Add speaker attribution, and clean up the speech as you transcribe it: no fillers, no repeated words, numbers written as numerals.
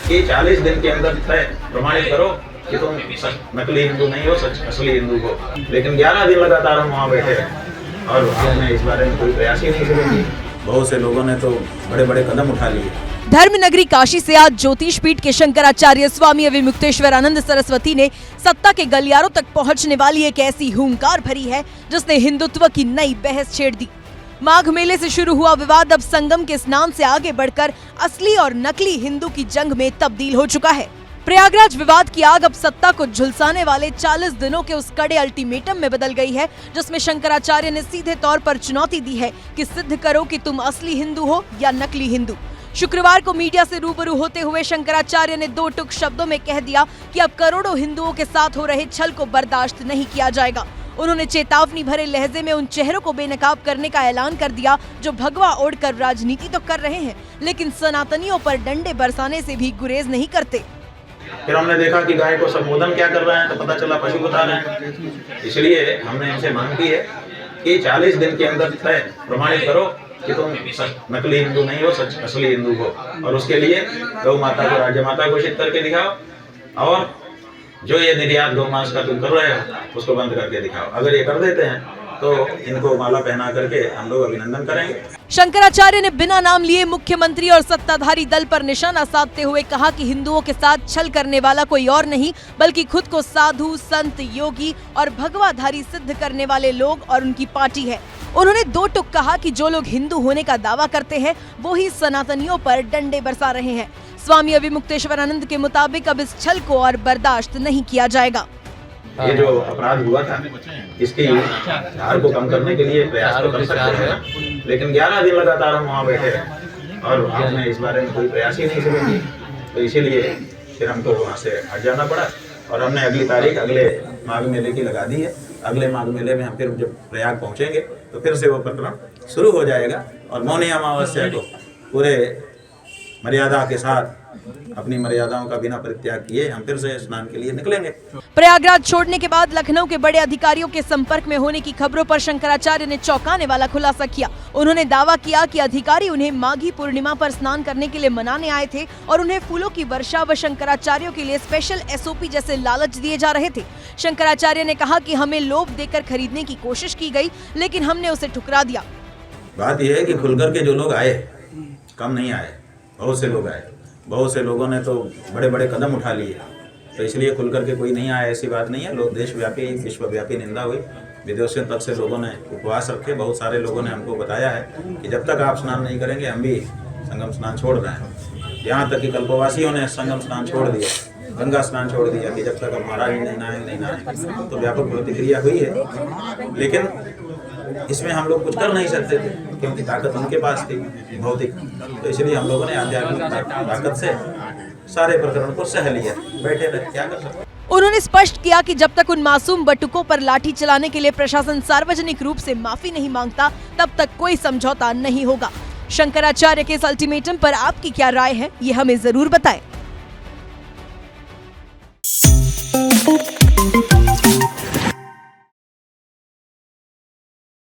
Speaker 1: कि 40 दिन के अंदर प्रमाणित करो कि तुम नकली हिंदू नहीं हो, सच असली हिंदू हो। लेकिन 11 दिन लगातार हम वहाँ बैठे रहे और हमने इस बारे में कोई प्रयास ही नहीं किया। बहुत से लोगों ने तो बड़े बड़े कदम उठा लिए।
Speaker 2: धर्म नगरी काशी से आज ज्योतिष पीठ के शंकराचार्य स्वामी अविमुक्तेश्वरानंद सरस्वती ने सत्ता के गलियारों तक पहुंचने वाली एक ऐसी हुंकार भरी है जिसने हिंदुत्व की नई बहस छेड़ दी। माघ मेले से शुरू हुआ विवाद अब संगम के स्नान से आगे बढ़कर असली और नकली हिंदू की जंग में तब्दील हो चुका है। प्रयागराज विवाद की आग अब सत्ता को झुलसाने वाले 40 दिनों के उस कड़े अल्टीमेटम में बदल गई है, जिसमें शंकराचार्य ने सीधे तौर पर चुनौती दी है कि सिद्ध करो कि तुम असली हिंदू हो या नकली हिंदू। शुक्रवार को मीडिया से रूबरू होते हुए शंकराचार्य ने 2 टुक शब्दों में कह दिया कि अब करोड़ों हिंदुओं के साथ हो रहे छल को बर्दाश्त नहीं किया जाएगा। उन्होंने चेतावनी भरे लहजे में उन चेहरों को बेनकाब करने का ऐलान कर दिया जो भगवा ओढ़कर राजनीति तो कर रहे हैं लेकिन सनातनियों पर डंडे बरसाने से भी गुरेज नहीं करते।
Speaker 1: फिर हमने देखा कि गाय को संबोधन क्या कर रहे हैं तो पता चला पशु बता रहे हैं। इसलिए हमने इनसे मांग की है कि 40 दिन के अंदर प्रमाणित करो कि तुम नकली हिंदू नहीं हो, सच असली हिंदू हो। और उसके लिए गौ माता को राज्य माता घोषित करके दिखाओ और जो ये निर्यात गौ मांस का तुम कर रहे हो उसको बंद करके दिखाओ। अगर ये कर देते हैं तो इनको माला पहना करके हम लोग अभिनंदन करेंगे।
Speaker 2: शंकराचार्य ने बिना नाम लिए मुख्यमंत्री और सत्ताधारी दल पर निशाना साधते हुए कहा कि हिंदुओं के साथ छल करने वाला कोई और नहीं बल्कि खुद को साधु, संत, योगी और भगवाधारी सिद्ध करने वाले लोग और उनकी पार्टी है। उन्होंने 2 टुक कहा कि जो लोग हिंदू होने का दावा करते हैं वो ही सनातनियों पर डंडे बरसा रहे हैं। स्वामी अविमुक्तेश्वरानंद के मुताबिक अब इस छल को और बर्दाश्त नहीं किया जाएगा।
Speaker 1: ये जो अपराध हुआ था इसकी धार को कम करने के लिए प्रयास तो कर सकते हैं, लेकिन 11 दिन लगातार हम वहाँ बैठे रहे और हमने इस बारे में कोई प्रयास ही नहीं किया। तो इसीलिए फिर हमको वहाँ से हट जाना पड़ा और हमने अगली तारीख अगले माघ मेले की लगा दी है। अगले माघ मेले में हम फिर जब प्रयाग पहुँचेंगे तो फिर से वो प्रकरण शुरू हो जाएगा और मौनी अमावस्या को पूरे मर्यादा के साथ अपनी मर्यादाओं का बिना परित्याग किए हम फिर से स्नान के लिए निकलेंगे।
Speaker 2: प्रयागराज छोड़ने के बाद लखनऊ के बड़े अधिकारियों के संपर्क में होने की खबरों पर शंकराचार्य ने चौंकाने वाला खुलासा किया। उन्होंने दावा किया कि अधिकारी उन्हें माघी पूर्णिमा पर स्नान करने के लिए मनाने आए थे और उन्हें फूलों की वर्षा व शंकराचार्यों के लिए स्पेशल SOP जैसे लालच दिए जा रहे थे। शंकराचार्य ने कहा कि हमें लोभ देकर खरीदने की कोशिश की गई लेकिन हमने उसे ठुकरा दिया।
Speaker 1: बात यह है कि खुलकर के जो लोग आए, कम नहीं आए, बहुत से लोग आए। बहुत से लोगों ने तो बड़े बड़े कदम उठा लिए, तो इसलिए खुल करके कोई नहीं आया ऐसी बात नहीं है। लोग देशव्यापी विश्वव्यापी निंदा हुई, विदेशों तक से लोगों ने उपवास रखे। बहुत सारे लोगों ने हमको बताया है कि जब तक आप स्नान नहीं करेंगे हम भी संगम स्नान छोड़ रहे हैं। यहाँ तक कि कल्पवासियों ने संगम स्नान छोड़ दिया, गंगा स्नान छोड़ दिया कि जब तक अब महाराज नहीं नहाए। तो व्यापक प्रतिक्रिया हुई है, लेकिन इसमें हम लोग कुछ कर नहीं सकते थे क्योंकि ताकत उनके पास थी भौतिक। तो इसलिए हम लोगों ने आध्यात्मिक ताकत से सारे प्रकरण को सह लिया, बैठे रहे, क्या कर सकते।
Speaker 2: उन्होंने स्पष्ट किया कि जब तक उन मासूम बटुकों पर लाठी चलाने के लिए प्रशासन सार्वजनिक रूप से माफी नहीं मांगता तब तक कोई समझौता नहीं होगा। शंकराचार्य के इस अल्टीमेटम पर आपकी क्या राय है, ये हमें जरूर बताएं।